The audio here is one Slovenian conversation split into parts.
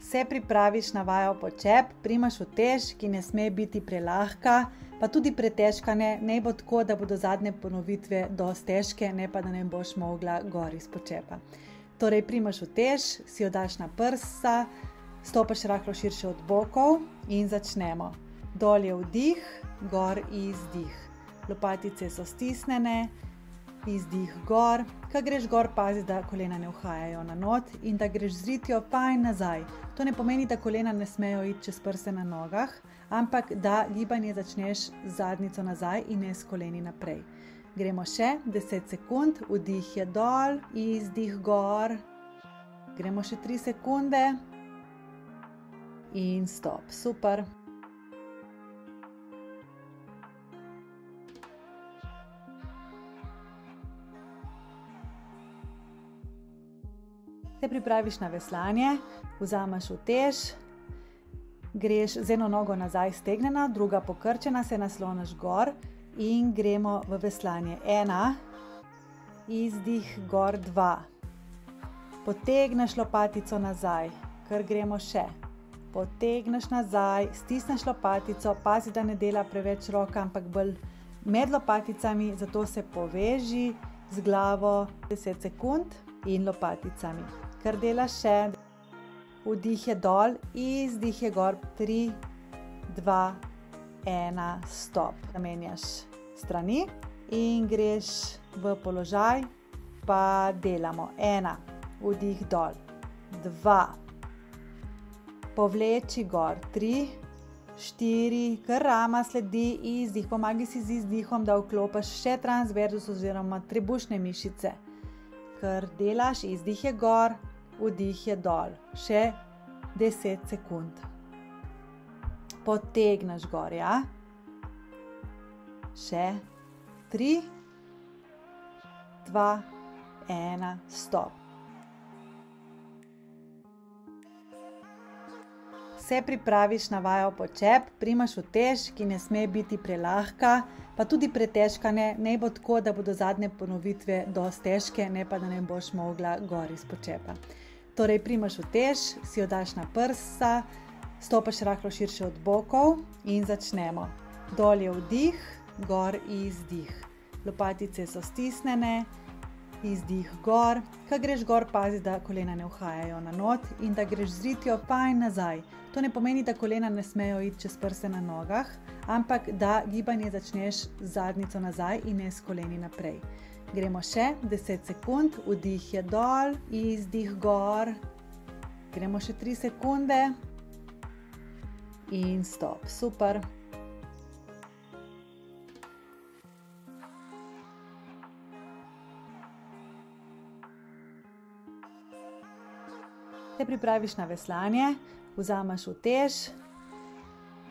Se pripraviš na vajo počep, primaš utež, ki ne sme biti prelahka, pa tudi pretežka ne. Naj bo tako, da bodo zadnje ponovitve dosti težke, ne pa da ne boš mogla gor iz počepa. Torej primaš utež, si jo daš na prsa, stopaš rahlo širše od bokov in začnemo. Dol je vdih, gor izdih. Lopatice so stisnjene, izdih gor. Ko greš gor, pazi, da kolena ne uhajajo na not in da greš z ritjo fajn nazaj. To ne pomeni, da kolena ne smejo iti čez prste na nogah, ampak da gibanje začneš z zadnjico nazaj in ne s koleni naprej. Gremo še 10 sekund, vdih je dol, izdih gor. Gremo še 3 sekunde in stop. Super. Se pripraviš na veslanje, vzameš utež, greš z eno nogo nazaj stegnjena, druga pokrčena, se nasloniš gor in gremo v veslanje. 1, izdih gor 2. Potegneš lopatico nazaj, kar gremo še. Potegneš nazaj, stisneš lopatico, pazi, da ne dela preveč roka, ampak bolj med lopaticami, zato se poveži z glavo 10 sekund in lopaticami. Kar delaš še, vdih je dol, izdih je gor, 3, 2, 1, stop. Zamenjaš strani in greš v položaj, pa delamo. 1, vdih dol, 2, povleči gor, 3, 4, kar rama sledi, izdih, pomagi si z izdihom, da vklopiš še transverzus oziroma trebušne mišice. Kar delaš, izdih je gor, vdih je dol, še 10 sekund. Potegneš gor, ja? Še 3, 2, 1, stop. Se pripraviš na vajo počep, primaš utež, ki ne sme biti prelahka, pa tudi pretežka ne. Naj bo tako, da bodo zadnje ponovitve dosti težke, ne pa da ne boš mogla gor iz počepa. Torej primaš utež, si jo daš na prsa, stopaš rahlo širše od bokov in začnemo. Dol je vdih, gor izdih. Lopatice so stisnjene, izdih gor. Ko greš gor, pazi, da kolena ne uhajajo na not in da greš z ritjo fajn nazaj. To ne pomeni, da kolena ne smejo iti čez prste na nogah, ampak da gibanje začneš z zadnjico nazaj in ne s koleni naprej. Gremo še 10 sekund, vdih je dol, izdih gor. Gremo še 3 sekunde in stop. Super. Se pripraviš na veslanje, vzameš utež,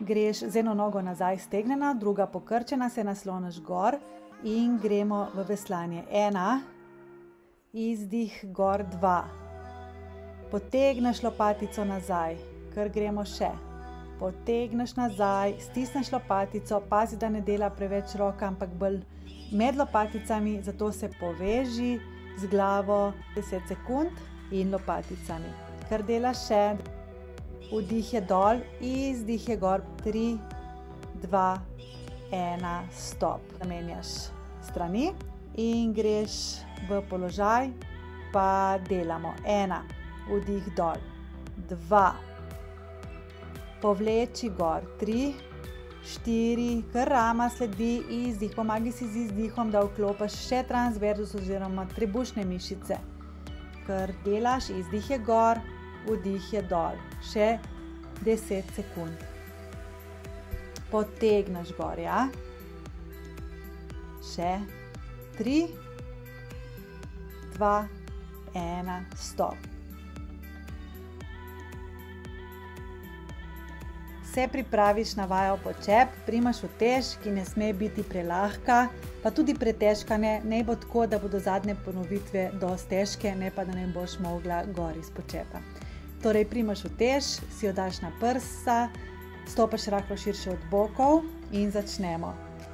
greš z eno nogo nazaj stegnjena, druga pokrčena, se nasloniš gor in gremo v veslanje. 1, izdih gor 2. Potegneš lopatico nazaj, kar gremo še. Potegneš nazaj, stisneš lopatico, pazi, da ne dela preveč roka, ampak bolj med lopaticami, zato se poveži z glavo 10 sekund in lopaticami. Kar delaš še, vdih je dol, izdih je gor, 3, 2, 1, stop. Zamenjaš strani in greš v položaj, pa delamo. 1, vdih dol, 2, povleči gor, 3, 4, kar rama sledi, izdih, pomagi si z izdihom, da vklopiš še transverzus oziroma trebušne mišice. Kar delaš, izdih je gor, vdih je dol, še 10 sekund. Potegneš gor, ja? Še 3, 2, 1, stop. Se pripraviš na vajo počep, primaš utež, ki ne sme biti prelahka, pa tudi pretežka ne. Naj bo tako, da bodo zadnje ponovitve dosti težke, ne pa da ne boš mogla gor iz počepa. Torej primaš utež, si jo daš na prsa, stopaš rahlo širše od bokov in začnemo.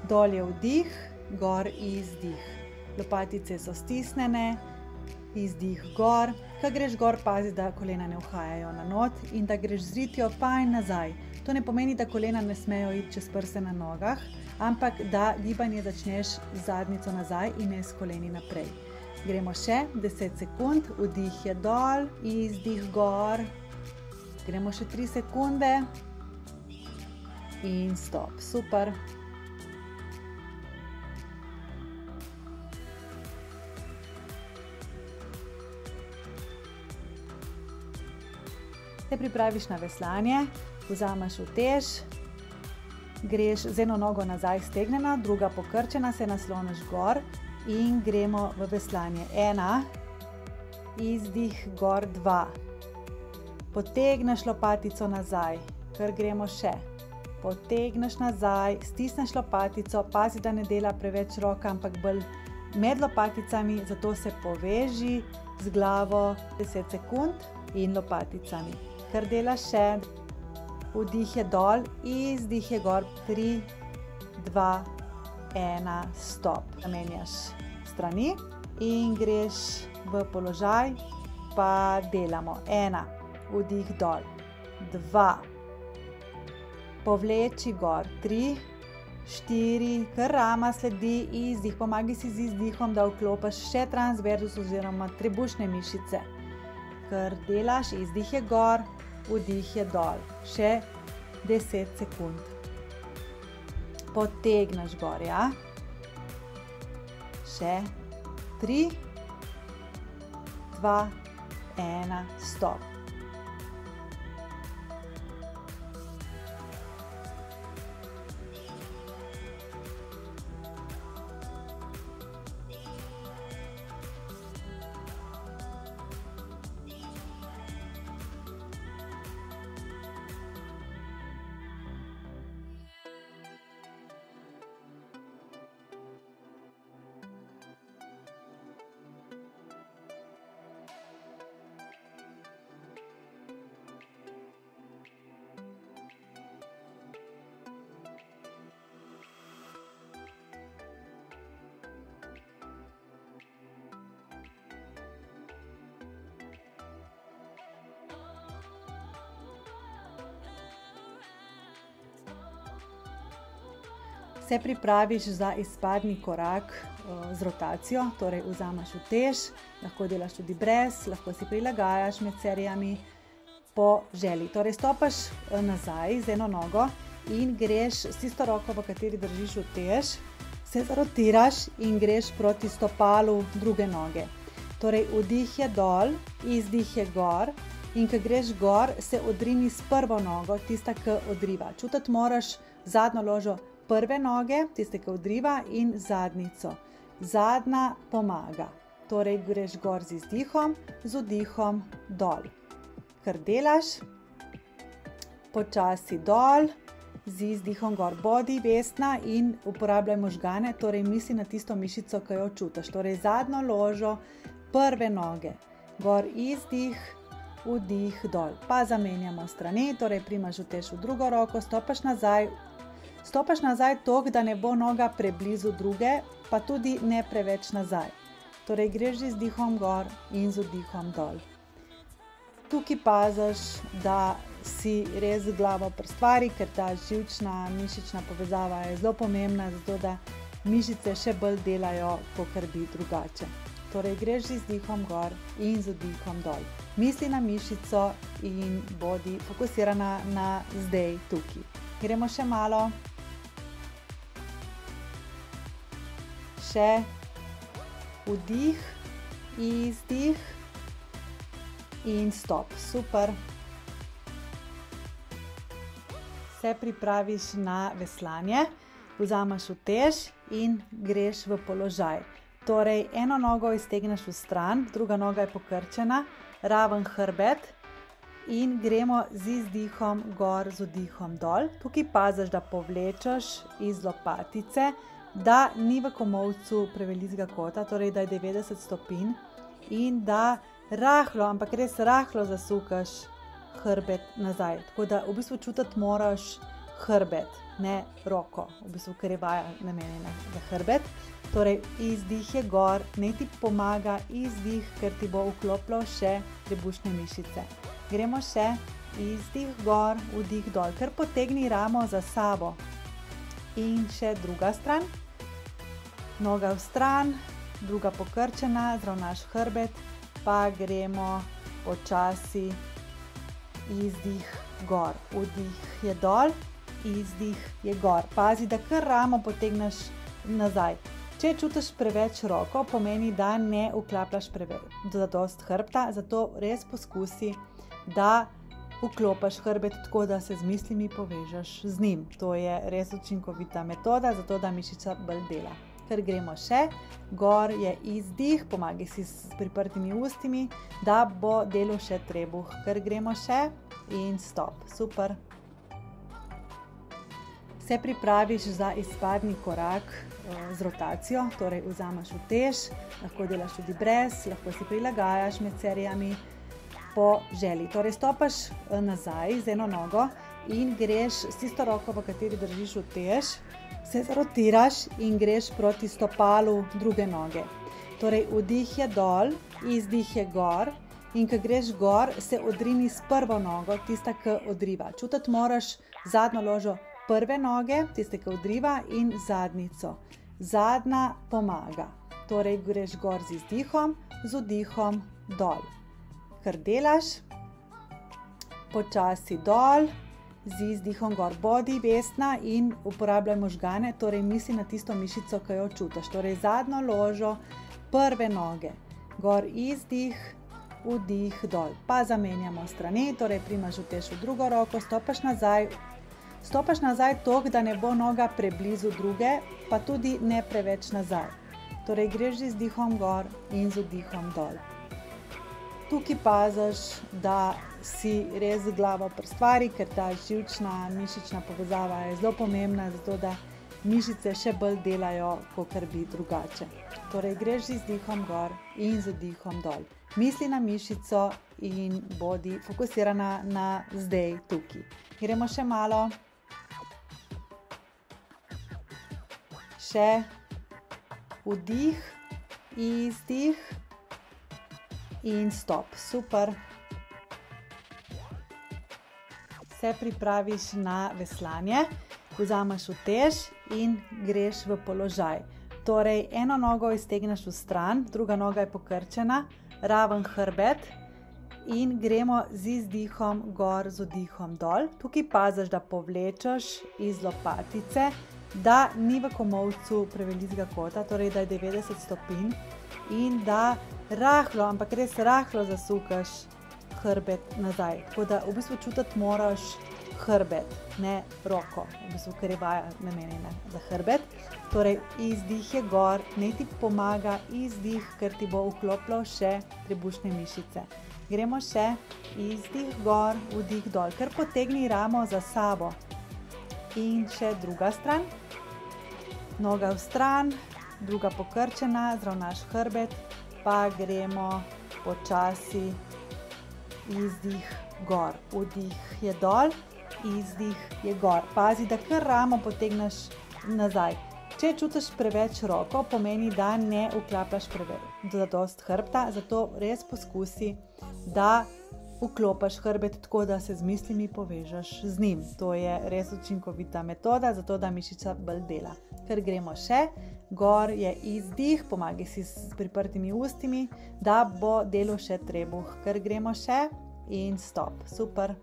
Dol je vdih, gor izdih. Lopatice so stisnjene, izdih gor. Ko greš gor, pazi, da kolena ne uhajajo na not in da greš z ritjo pa in nazaj. To ne pomeni, da kolena ne smejo iti čez prste na nogah, ampak da gibanje začneš z zadnjico nazaj in ne s koleni naprej. Gremo še 10 sekund, vdih je dol, izdih gor. Gremo še 3 sekunde in stop. Super. Se pripraviš na veslanje, vzameš utež, greš z eno nogo nazaj stegnjena, druga pokrčena, se nasloniš gor in gremo v veslanje. 1, izdih gor 2. Potegneš lopatico nazaj, kar gremo še. Potegneš nazaj, stisneš lopatico, pazi, da ne dela preveč roka, ampak bolj med lopaticami, zato se poveži z glavo 10 sekund in lopaticami. Kar delaš še, vdih je dol, izdih je gor, 3, 2, 1, stop. Zamenjaš strani in greš v položaj, pa delamo. 1, vdih dol, 2, povleči gor, 3, 4, kar rama sledi, izdih, pomagi si z izdihom, da vklopiš še transverzus oziroma trebušne mišice. Kar delaš, izdih je gor, vdih je dol, še 10 sekund. Potegneš gor, ja. Še 3, 2, 1, stop. Se pripraviš za izpadni korak z rotacijo, torej vzameš utež, lahko delaš tudi brez, lahko si prilagajaš med serijami po želji. Torej stopaš nazaj z eno nogo in greš s tisto roko, v kateri držiš utež, se zarotiraš in greš proti stopalu druge noge. Torej vdih je dol, izdih je gor in ko greš gor, se odrini s prvo nogo, tista, ki odriva. Čutiti moraš zadnjo ložo prve noge, tiste, ki odriva, in zadnjico. Zadnja pomaga. Torej greš gor z izdihom, z vdihom dol. Kar delaš, počasi dol, z izdihom gor. Bodi vestna in uporabljaj možgane, torej misli na tisto mišico, ki jo čutiš. Torej zadnjo ložo prve noge. Gor izdih, vdih dol. Pa zamenjamo strani, torej primaš utež v drugo roko, stopaš nazaj. Stopaš nazaj toliko, da ne bo noga preblizu druge, pa tudi ne preveč nazaj. Torej greš z izdihom gor in z vdihom dol. Tukaj paziš, da si res z glavo pri stvari, ker ta živčna, mišična povezava je zelo pomembna, zato da mišice še bolj delajo, kakor bi drugače. Torej greš z izdihom gor in z vdihom dol. Misli na mišico in bodi fokusirana na zdaj tukaj. Gremo še malo. Še vdih, izdih in stop. Super. Se pripraviš na veslanje, vzameš utež in greš v položaj. Torej, eno nogo iztegneš v stran, druga noga je pokrčena, raven hrbet in gremo z izdihom gor, z vdihom dol. Tukaj paziš, da povlečeš iz lopatice, da ni v komolcu prevelikega kota, torej da je 90 stopinj in da rahlo, ampak res rahlo zasukaš hrbet nazaj. Tako da v bistvu čutiti moraš hrbet, ne roko, v bistvu, ker je vaja namenjena za hrbet. Torej, izdih je gor, naj ti pomaga izdih, ker ti bo vklopilo še trebušne mišice. Gremo še izdih gor, vdih dol, ker potegni ramo za sabo. In še druga stran, noga v stran, druga pokrčena, zravnaš hrbet, pa gremo počasi izdih gor, vdih je dol, izdih je gor. Pazi, da kar ramo potegneš nazaj. Če čutiš preveč roko, pomeni, da ne vklapljaš zadost hrbta, zato res poskusi, da vklopiš hrbet tako, da se z mislimi povežeš z njim. To je res učinkovita metoda, zato da mišica bolj dela. Ker gremo še, gor je izdih, pomagaj si s priprtimi ustimi, da bo delal še trebuh. Ker gremo še in stop. Super. Se pripraviš za izpadni korak z rotacijo, torej vzameš utež, lahko delaš tudi brez, lahko si prilagajaš med serijami po želji. Torej stopaš nazaj z eno nogo in greš s tisto roko, v kateri držiš utež, se zrotiraš in greš proti stopalu druge noge. Torej vdih je dol, izdih je gor in ko greš gor, se odrini s prvo nogo, tista, ki odriva. Čutiti moraš zadnjo ložo prve noge, tiste, ki odriva, in zadnjico. Zadnja pomaga. Torej greš gor z izdihom, z vdihom dol. Kar delaš, počasi dol, z izdihom gor. Bodi vestna in uporabljaj možgane, torej misli na tisto mišico, ki jo čutiš. Torej zadnjo ložo prve noge. Gor izdih, vdih dol. Pa zamenjamo strani, torej primaš utež v drugo roko, stopaš nazaj. Stopaš nazaj toliko, da ne bo noga preblizu druge, pa tudi ne preveč nazaj. Torej greš z izdihom gor in z vdihom dol. Tukaj paziš, da si res z glavo pri stvari, ker ta živčna, mišična povezava je zelo pomembna, zato da mišice še bolj delajo, kakor bi drugače. Torej greš z izdihom gor in z vdihom dol. Misli na mišico in bodi fokusirana na zdaj tukaj. Gremo še malo. Še vdih, izdih in stop. Super. Se pripraviš na veslanje, vzameš utež in greš v položaj. Torej, eno nogo iztegneš v stran, druga noga je pokrčena, raven hrbet in gremo z izdihom gor, z vdihom dol. Tukaj paziš, da povlečeš iz lopatice, da ni v komolcu prevelikega kota, torej da je 90 stopinj in da rahlo, ampak res rahlo zasukaš hrbet nazaj. Tako da v bistvu čutiti moraš hrbet, ne roko, v bistvu, ker je vaja namenjena za hrbet. Torej izdih je gor, naj ti pomaga izdih, ker ti bo vklopilo še trebušne mišice. Gremo še izdih gor, vdih dol, ker potegni ramo za sabo. In še druga stran, noga v stran, druga pokrčena, zravnaš hrbet, pa gremo počasi izdih gor, vdih je dol, izdih je gor. Pazi, da kar ramo potegneš nazaj. Če čutiš preveč roko, pomeni, da ne vklapljaš zadost hrbta, zato res poskusi, da vklopiš hrbet tako, da se z mislimi povežeš z njim. To je res učinkovita metoda, zato da mišica bolj dela. Ker gremo še, gor je izdih, pomagaj si s priprtimi ustimi, da bo delal še trebuh. Ker gremo še in stop. Super.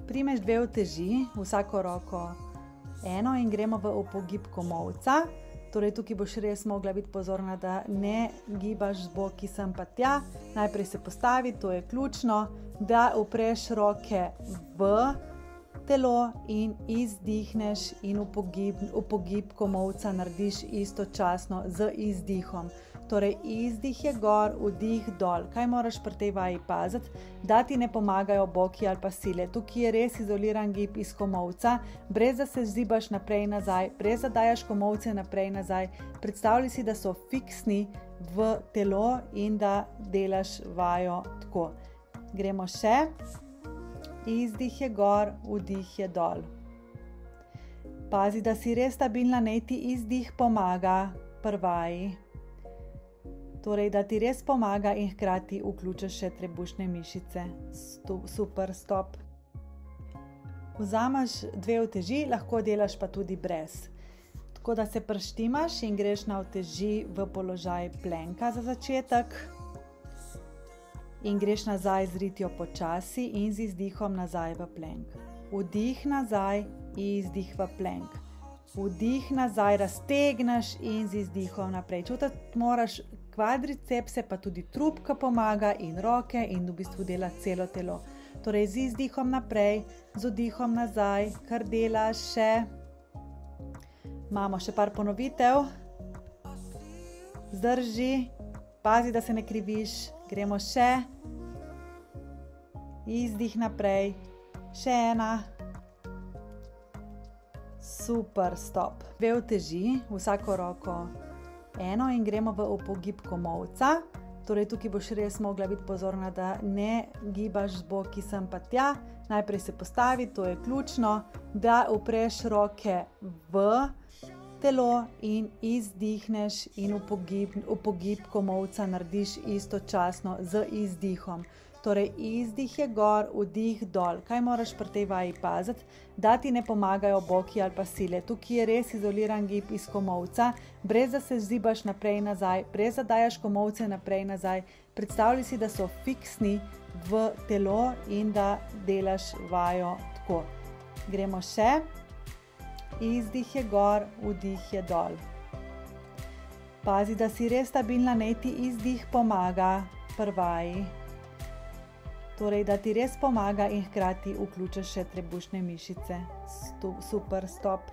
Primeš dve uteži, vsako roko eno in gremo v upogib komolca. Torej tukaj boš res mogla biti pozorna, da ne gibaš z boki sem pa tja. Najprej se postavi, to je ključno, da upreš roke v telo in izdihneš in upogib komolca narediš istočasno z izdihom. Torej izdih je gor, vdih dol. Kaj moraš pri tej vaji paziti? Da ti ne pomagajo boki ali pa sile. Tukaj je res izoliran gib iz komolca, brez da se zibaš naprej in nazaj, brez da dajaš komolce naprej in nazaj. Predstavljaj si, da so fiksni v telo in da delaš vajo tako. Gremo še. Izdih je gor, vdih je dol. Pazi, da si res stabilna, naj ti izdih pomaga pri vaji. Torej, da ti res pomaga in hkrati vključiš še trebušne mišice. Super, stop. Vzameš dve uteži, lahko delaš pa tudi brez. Tako da se preštimaš in greš na uteži v položaj plenka za začetek. In greš nazaj z ritjo počasi in z izdihom nazaj v plenk. Vdih nazaj, izdih v plenk. Vdih nazaj, raztegneš in z izdihom naprej. Čutiti moraš kvadricepse, pa tudi trupka pomaga in roke in v bistvu dela celo telo. Torej z izdihom naprej, z vdihom nazaj, kar delaš še. Imamo še par ponovitev. Zdrži, pazi, da se ne kriviš. Gremo še. Izdih naprej. Še ena. Super, stop. Dve uteži, vsako roko eno in gremo v upogib komolca. Torej tukaj boš res mogla biti pozorna, da ne gibaš z boki sem pa tja. Najprej se postavi, to je ključno, da upreš roke v telo in izdihneš in upogib komolca narediš istočasno z izdihom. Torej izdih je gor, vdih dol. Kaj moraš pri tej vaji paziti? Da ti ne pomagajo boki ali pa sile. Tukaj je res izoliran gib iz komolca, brez da se zibaš naprej in nazaj, brez da dajaš komolce naprej in nazaj. Predstavljaj si, da so fiksni v telo in da delaš vajo tako. Gremo še. Izdih je gor, vdih je dol. Pazi, da si res stabilna, naj ti izdih pomaga pri vaji. Torej, da ti res pomaga in hkrati vključiš še trebušne mišice. Super, stop.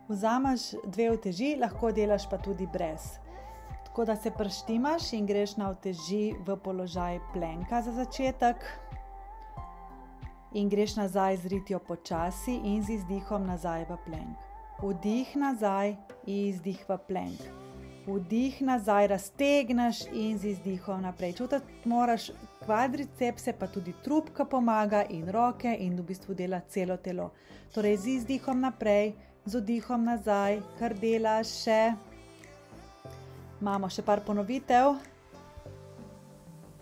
Vzameš dve uteži, lahko delaš pa tudi brez. Tako da se preštimaš in greš na uteži v položaj plenka za začetek. In greš nazaj z ritjo počasi in z izdihom nazaj v plenk. Vdih nazaj, izdih v plenk. Vdih nazaj, raztegneš in z izdihom naprej. Čutiti moraš kvadricepse, pa tudi trupka pomaga in roke in v bistvu dela celo telo. Torej z izdihom naprej, z vdihom nazaj, kar delaš še. Imamo še par ponovitev.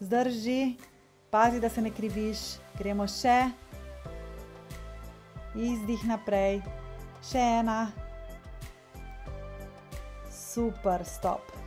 Zdrži, pazi, da se ne kriviš. Gremo še. Izdih naprej. Še ena. Super, stop.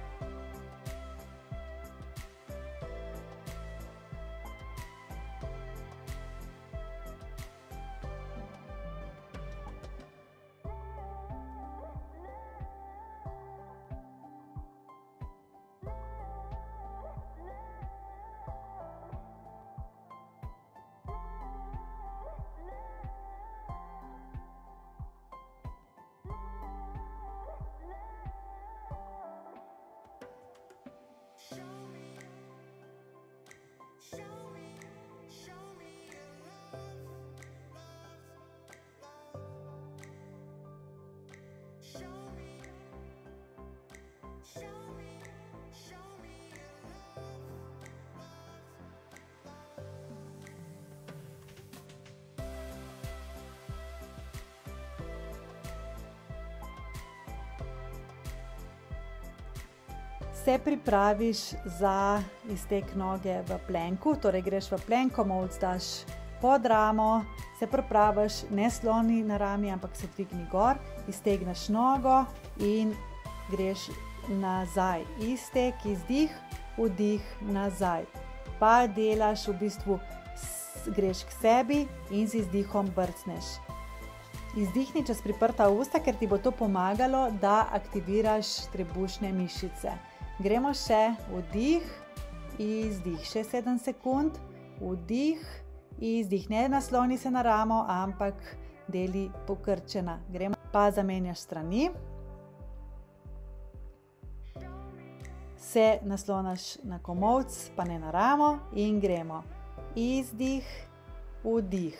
Se pripraviš za iztek noge v plenku, torej greš v plenk, komolc daš pod ramo, se pripraviš, ne sloni na rami, ampak se dvigni gor, iztegneš nogo in greš nazaj. Iztek, izdih, vdih, nazaj. Pa delaš v bistvu greš k sebi in z izdihom brcneš. Izdihni čez priprta usta, ker ti bo to pomagalo, da aktiviraš trebušne mišice. Gremo še vdih, izdih, še 7 sekund, vdih, izdih, ne nasloni se na ramo, ampak deli pokrčena. Gremo, pa zamenjaš strani. Se naslonaš na komolc, pa ne na ramo in gremo. Izdih, vdih.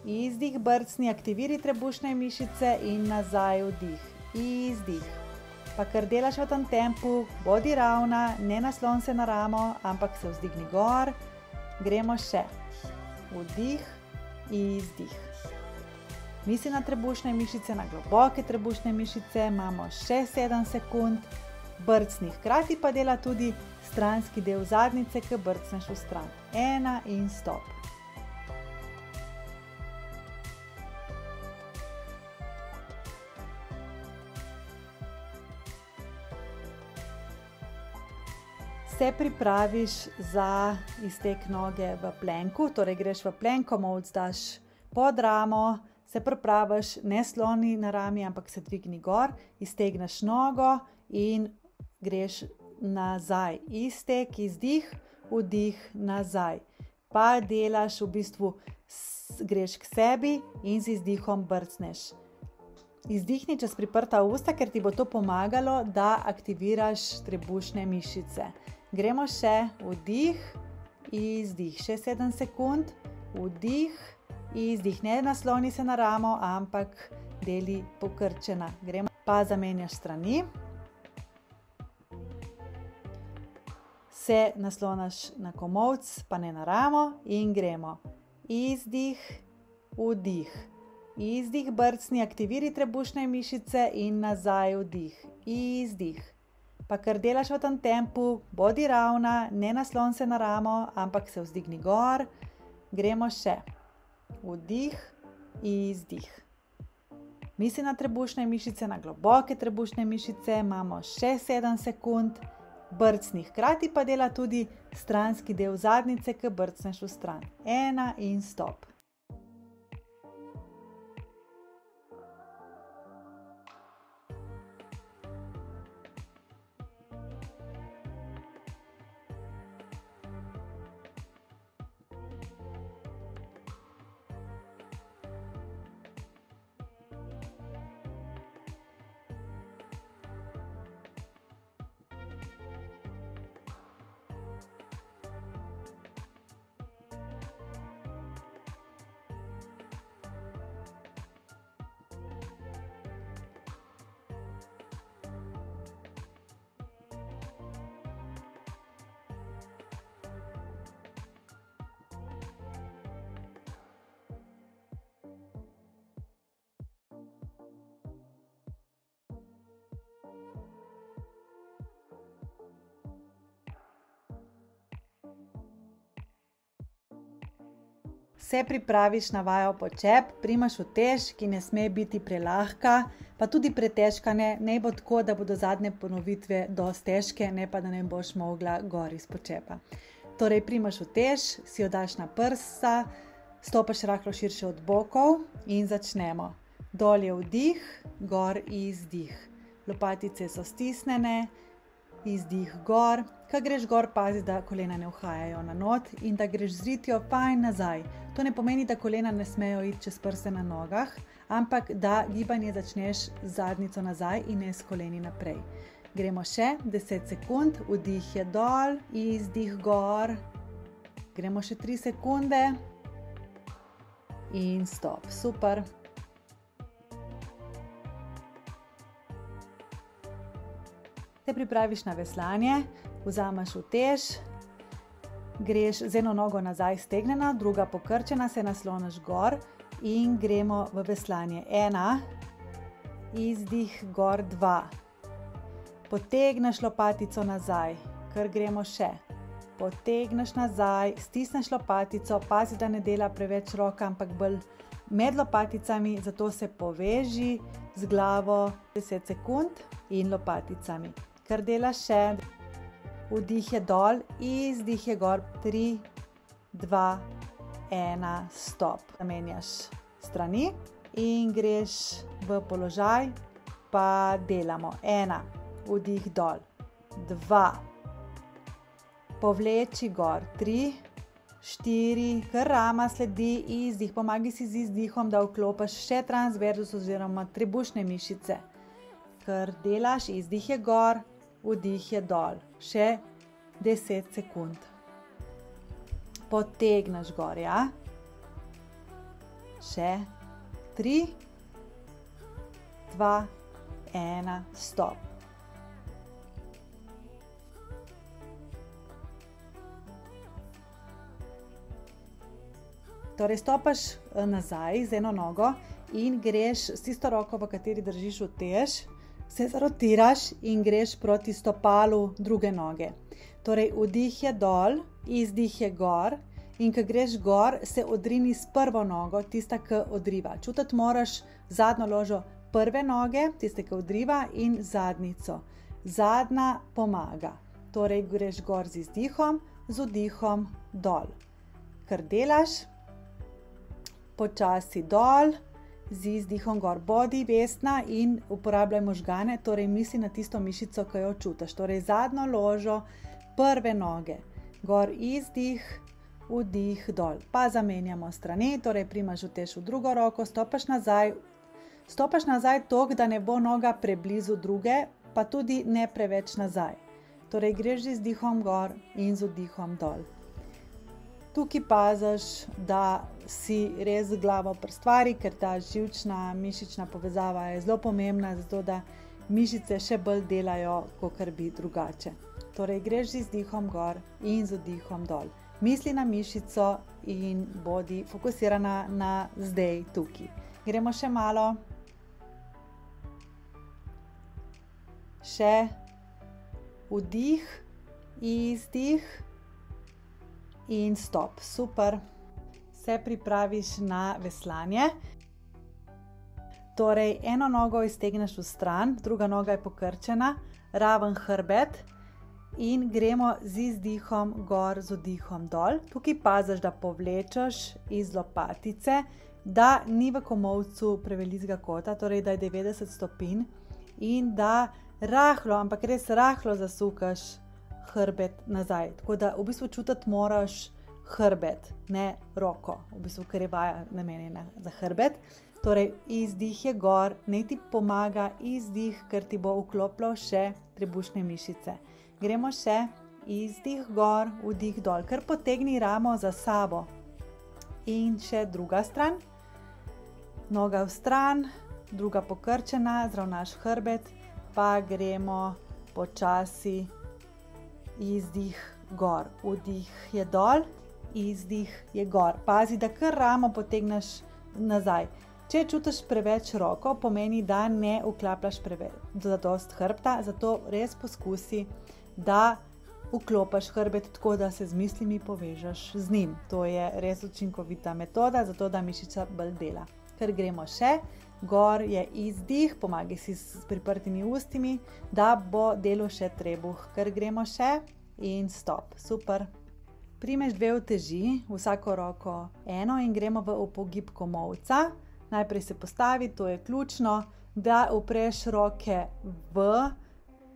Izdih, brcni, aktiviraj trebušne mišice in nazaj vdih. Izdih. Pa kar delaš v tem tempu, bodi ravna, ne naslon se na ramo, ampak se vzdigni gor. Gremo še. Vdih, izdih. Misli na trebušne mišice, na globoke trebušne mišice, imamo še 7 sekund. Brcni, hkrati pa dela tudi stranski del zadnjice, ki brcneš v stran. 1 in stop. Se pripraviš za iztek noge v plenku, torej greš v plenk, komolc daš pod ramo, se pripraviš, ne sloni na rami, ampak se dvigni gor, iztegneš nogo in greš nazaj. Iztek, izdih, vdih, nazaj. Pa delaš v bistvu, greš k sebi in z izdihom brcneš. Izdihni čez priprta usta, ker ti bo to pomagalo, da aktiviraš trebušne mišice. Gremo še vdih, izdih, še 7 sekund, vdih, izdih, ne nasloni se na ramo, ampak deli pokrčena. Gremo, pa zamenjaš strani. Se naslonaš na komolc, pa ne na ramo in gremo. Izdih, vdih. Izdih, brcni, aktiviraj trebušne mišice in nazaj vdih. Izdih. Pa kar delaš v tem tempu, bodi ravna, ne naslon se na ramo, ampak se vzdigni gor. Gremo še. Vdih, izdih. Misli na trebušne mišice, na globoke trebušne mišice, imamo še 7 sekund. Brcni, hkrati pa dela tudi stranski del zadnjice, ki brcneš v stran. 1 in stop. Se pripraviš na vajo počep, primaš utež, ki ne sme biti prelahka, pa tudi pretežka ne, ne bo tako, da bodo zadnje ponovitve dosti težke, ne pa da ne boš mogla gor iz počepa. Torej primaš utež, si jo daš na prsa, stopaš rahlo širše od bokov in začnemo. Dol je vdih, gor izdih. Lopatice so stisnjene, izdih gor. Ko greš gor, pazi, da kolena ne uhajajo na not in da greš z ritjo fajn nazaj. To ne pomeni, da kolena ne smejo iti čez prste na nogah, ampak da gibanje začneš z zadnjico nazaj in ne s koleni naprej. Gremo še 10 sekund, vdih je dol, izdih gor. Gremo še 3 sekunde in stop. Super. Te pripraviš na veslanje, vzameš utež, greš z eno nogo nazaj stegnjena, druga pokrčena, se nasloniš gor in gremo v veslanje. 1, izdih gor 2. Potegneš lopatico nazaj, kar gremo še. Potegneš nazaj, stisneš lopatico, pazi, da ne dela preveč roka, ampak bolj med lopaticami, zato se poveži z glavo 10 sekund in lopaticami. Kar delaš še, vdih je dol, izdih je gor, 3, 2, 1, stop. Zamenjaš strani in greš v položaj, pa delamo. 1, vdih dol. 2, povleči gor. 3, 4, kar rama sledi, izdih. Pomagaj si z izdihom, da vklopiš še transverzus oziroma trebušne mišice. Kar delaš, izdih je gor, vdih je dol. Še 10 sekund. Potegneš gor, ja. Še 3, 2, 1, stop. Torej stopaš nazaj z eno nogo in greš s tisto roko, v kateri držiš utež, se zarotiraš in greš proti stopalu druge noge. Torej vdih je dol, izdih je gor in ko greš gor, se odrini s prvo nogo, tista, ki odriva. Čutiti moraš zadnjo ložo prve noge, tiste, ki odriva, in zadnjico. Zadnja pomaga. Torej greš gor z izdihom, z vdihom dol. Kar delaš, počasi dol, z izdihom gor. Bodi vestna in uporabljaj možgane, torej misli na tisto mišico, ki jo čutiš. Torej zadnjo ložo prve noge. Gor izdih, vdih dol. Pa zamenjamo strani, torej primaš utež v drugo roko, stopaš nazaj. Stopaš nazaj toliko, da ne bo noga preblizu druge, pa tudi ne preveč nazaj. Torej greš z izdihom gor in z vdihom dol. Tukaj paziš, da si res z glavo pri stvari, ker ta živčna, mišična povezava je zelo pomembna, zato da mišice še bolj delajo, kakor bi drugače. Torej greš z izdihom gor in z vdihom dol. Misli na mišico in bodi fokusirana na zdaj tukaj. Gremo še malo. Še vdih, izdih in stop. Super. Se pripraviš na veslanje. Torej, eno nogo iztegneš v stran, druga noga je pokrčena, raven hrbet in gremo z izdihom gor, z vdihom dol. Tukaj paziš, da povlečeš iz lopatice, da ni v komolcu prevelikega kota, torej da je 90 stopinj in da rahlo, ampak res rahlo zasukaš hrbet nazaj. Tako da v bistvu čutiti moraš hrbet, ne roko, v bistvu, ker je vaja namenjena za hrbet. Torej, izdih je gor, naj ti pomaga izdih, ker ti bo vklopilo še trebušne mišice. Gremo še izdih gor, vdih dol, ker potegni ramo za sabo. In še druga stran, noga v stran, druga pokrčena, zravnaš hrbet, pa gremo počasi izdih gor, vdih je dol, izdih je gor. Pazi, da kar ramo potegneš nazaj. Če čutiš preveč roko, pomeni, da ne vklapljaš zadost hrbta, zato res poskusi, da vklopiš hrbet tako, da se z mislimi povežeš z njim. To je res učinkovita metoda, zato da mišica bolj dela. Ker gremo še, gor je izdih, pomagaj si s priprtimi ustimi, da bo delal še trebuh. Ker gremo še in stop. Super. Primeš dve uteži, vsako roko eno in gremo v upogib komolca. Najprej se postavi, to je ključno, da upreš roke v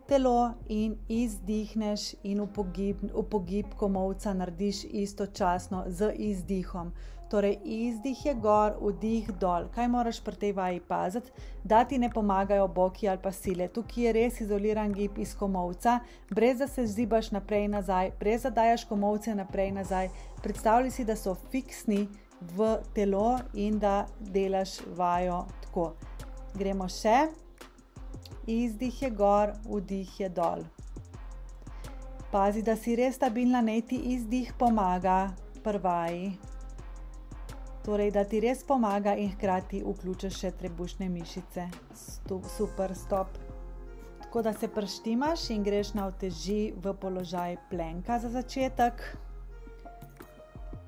telo in izdihneš in upogib komolca narediš istočasno z izdihom. Torej, izdih je gor, vdih dol. Kaj moraš pri tej vaji paziti? Da ti ne pomagajo boki ali pa sile. Tukaj je res izoliran gib iz komolca, brez da se zibaš naprej in nazaj, brez da dajaš komolce naprej in nazaj. Predstavljaj si, da so fiksni v telo in da delaš vajo tako. Gremo še. Izdih je gor, vdih je dol. Pazi, da si res stabilna, naj ti izdih pomaga pri vaji. Torej, da ti res pomaga in hkrati vključiš še trebušne mišice. Super, stop. Tako da se preštimaš in greš na uteži v položaj plenka za začetek.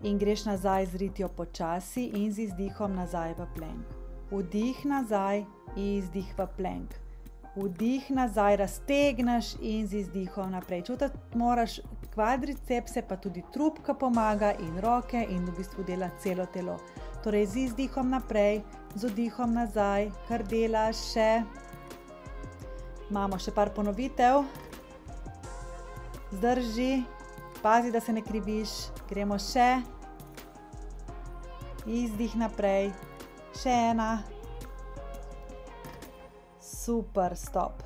In greš nazaj z ritjo počasi in z izdihom nazaj v plenk. Vdih nazaj, izdih v plenk. Vdih nazaj, raztegneš in z izdihom naprej. Čutiti moraš kvadricepse, pa tudi trupka pomaga in roke in v bistvu dela celo telo. Torej z izdihom naprej, z vdihom nazaj, kar delaš še. Imamo še par ponovitev. Zdrži, pazi, da se ne kriviš. Gremo še. Izdih naprej. Še ena. Super, stop.